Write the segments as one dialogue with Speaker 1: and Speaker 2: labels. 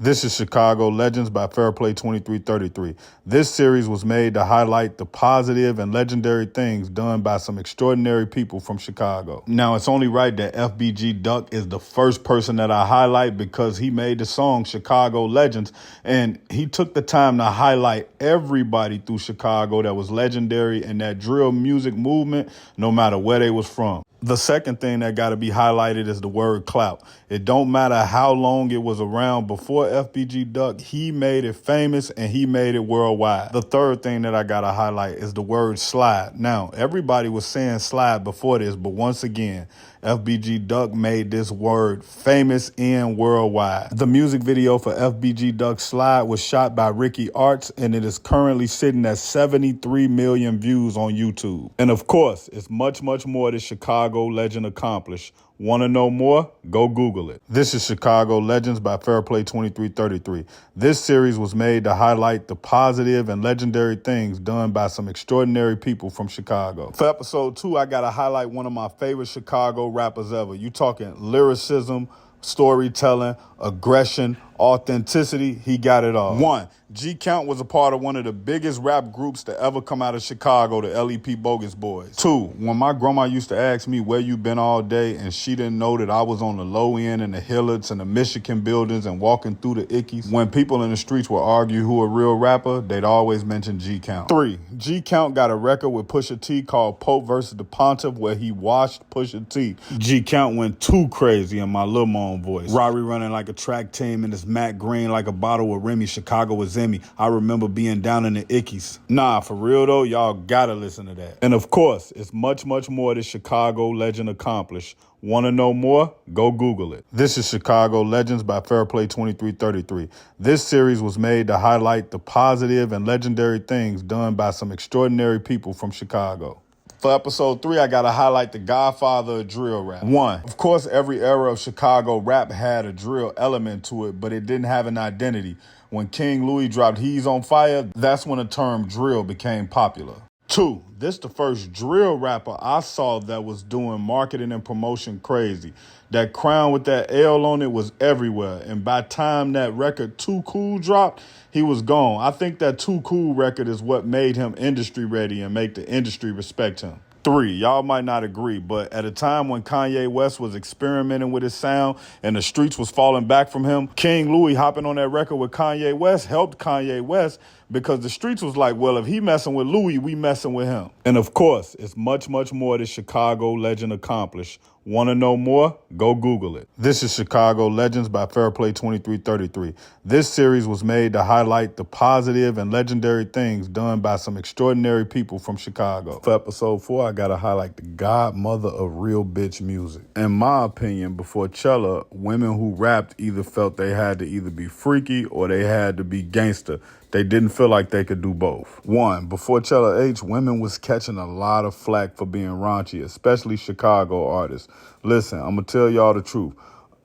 Speaker 1: This is Chicago Legends by Fairplay 2333. This series was made to highlight the positive and legendary things done by some extraordinary people from Chicago. Now, it's only right that FBG Duck is the first person that I highlight because he made the song Chicago Legends, and he took the time to highlight everybody through Chicago that was legendary in that drill music movement, no matter where they was from. The second thing that got to be highlighted is the word clout. It don't matter how long it was around before FBG Duck, he made it famous and he made it worldwide. The third thing that I got to highlight is the word slide. Now, everybody was saying slide before this, but once again, FBG Duck made this word famous and worldwide. The music video for FBG Duck's Slide was shot by Ricky Arts, and it is currently sitting at 73 million views on YouTube. And of course, it's much more that Chicago Legend accomplished. Want to know more? Go Google it. This is Chicago Legends by Fairplay 2333. This series was made to highlight the positive and legendary things done by some extraordinary people from Chicago. For episode 2, I got to highlight one of my favorite Chicago rappers ever. You talking lyricism, storytelling, aggression, authenticity, he got it all. 1. G Count was a part of one of the biggest rap groups to ever come out of Chicago, the LEP Bogus Boys. 2. When my grandma used to ask me where you been all day and she didn't know that I was on the low end in the Hillets and the Michigan buildings and walking through the Ickies, when people in the streets would argue who a real rapper, they'd always mention G Count. 3. G Count got a record with Pusha T called Pope vs. the Pontiff where he washed Pusha T. G Count went too crazy in my Lil Mon voice. Rari running like a track team and his Matt Green like a bottle of Remy. Chicago was in me. I remember being down in the Ickies. Nah, for real though, y'all gotta listen to that. And of course, it's much more that Chicago Legend accomplished. Want to know more? Go Google it. This is Chicago Legends by Fairplay 2333. This series was made to highlight the positive and legendary things done by some extraordinary people from Chicago. For episode 3, I got to highlight the godfather of drill rap. 1. Of course, every era of Chicago rap had a drill element to it, but it didn't have an identity. When King Louis dropped He's on Fire, that's when the term drill became popular. 2. This the first drill rapper I saw that was doing marketing and promotion crazy. That crown with that L on it was everywhere. And by time that record Too Cool dropped, he was gone. I think that Too Cool record is what made him industry ready and make the industry respect him. 3, y'all might not agree, but at a time when Kanye West was experimenting with his sound and the streets was falling back from him, King Louis hopping on that record with Kanye West helped Kanye West because the streets was like, well, if he messing with Louis, we messing with him. And of course, it's much more that Chicago Legend accomplished. Want to know more? Go Google it. This is Chicago Legends by Fairplay 2333. This series was made to highlight the positive and legendary things done by some extraordinary people from Chicago. For episode 4, I got to highlight the godmother of real bitch music. In my opinion, before Chella, women who rapped either felt they had to either be freaky or they had to be gangster. They didn't feel like they could do both. 1, before Chella H, women was catching a lot of flack for being raunchy, especially Chicago artists. Listen, I'm going to tell y'all the truth.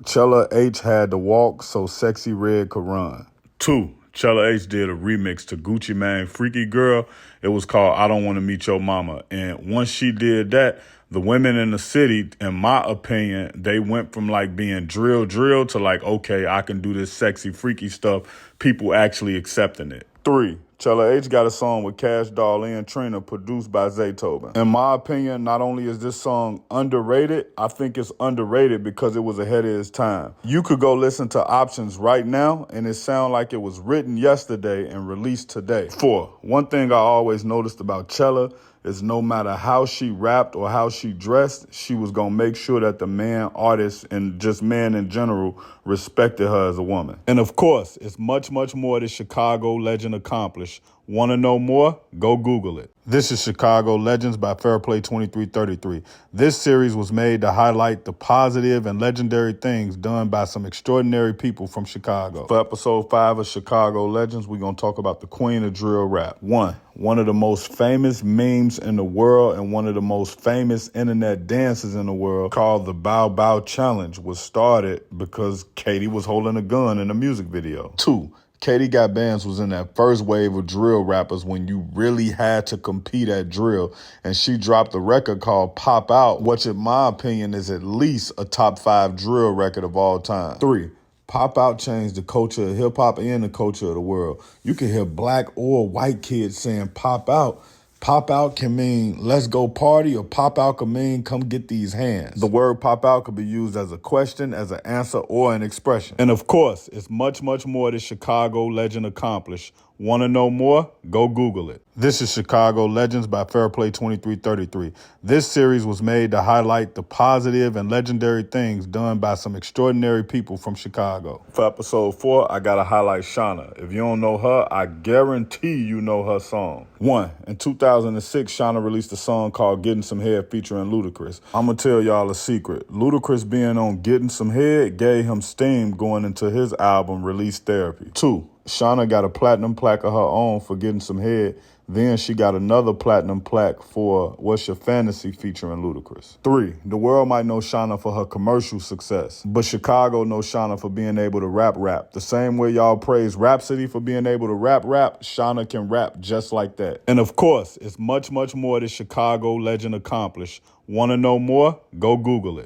Speaker 1: Chella H had to walk so Sexy Red could run. 2, Chella H did a remix to Gucci Mane Freaky Girl. It was called I Don't Want to Meet Your Mama. And once she did that, the women in the city, in my opinion, they went from like being drill to like, okay, I can do this sexy, freaky stuff. People actually accepting it. 3, Chella H got a song with Cash Doll and Trina produced by Zaytoven. In my opinion, not only is this song underrated, I think it's underrated because it was ahead of its time. You could go listen to Options right now and it sound like it was written yesterday and released today. 4, one thing I always noticed about Chella is no matter how she rapped or how she dressed, she was going to make sure that the man artists and just men in general respected her as a woman. And of course, it's much more that Chicago Legend accomplished. Want to know more? Go Google it. This is Chicago Legends by Fairplay 2333. This series was made to highlight the positive and legendary things done by some extraordinary people from Chicago. For episode 5 of Chicago Legends, we're going to talk about the queen of drill rap. 1, one of the most famous memes in the world and one of the most famous internet dances in the world called the Bow Bow Challenge was started because Katie was holding a gun in a music video. 2, Katie Got Bands was in that first wave of drill rappers when you really had to compete at drill, and she dropped a record called Pop Out, which in my opinion is at least a top 5 drill record of all time. 3, Pop Out changed the culture of hip hop and the culture of the world. You can hear black or white kids saying pop out. Pop out can mean let's go party, or pop out can mean come get these hands. The word pop out could be used as a question, as an answer, or an expression. And of course, it's much, much more this Chicago legend accomplished. Want to know more? Go Google it. This is Chicago Legends by Fairplay 2333. This series was made to highlight the positive and legendary things done by some extraordinary people from Chicago. For episode 4, I gotta highlight Shauna. If you don't know her, I guarantee you know her song. 1. In 2006, Shauna released a song called Getting Some Head featuring Ludacris. I'm gonna tell y'all a secret. Ludacris being on Getting Some Head gave him steam going into his album Release Therapy. 2. Shauna got a platinum plaque of her own for Getting Some Head. Then she got another platinum plaque for What's Your Fantasy featuring Ludacris. 3. The world might know Shauna for her commercial success, but Chicago knows Shauna for being able to rap. The same way y'all praise Rhapsody for being able to rap, Shauna can rap just like that. And of course, it's much, much more this Chicago legend accomplished. Want to know more? Go Google it.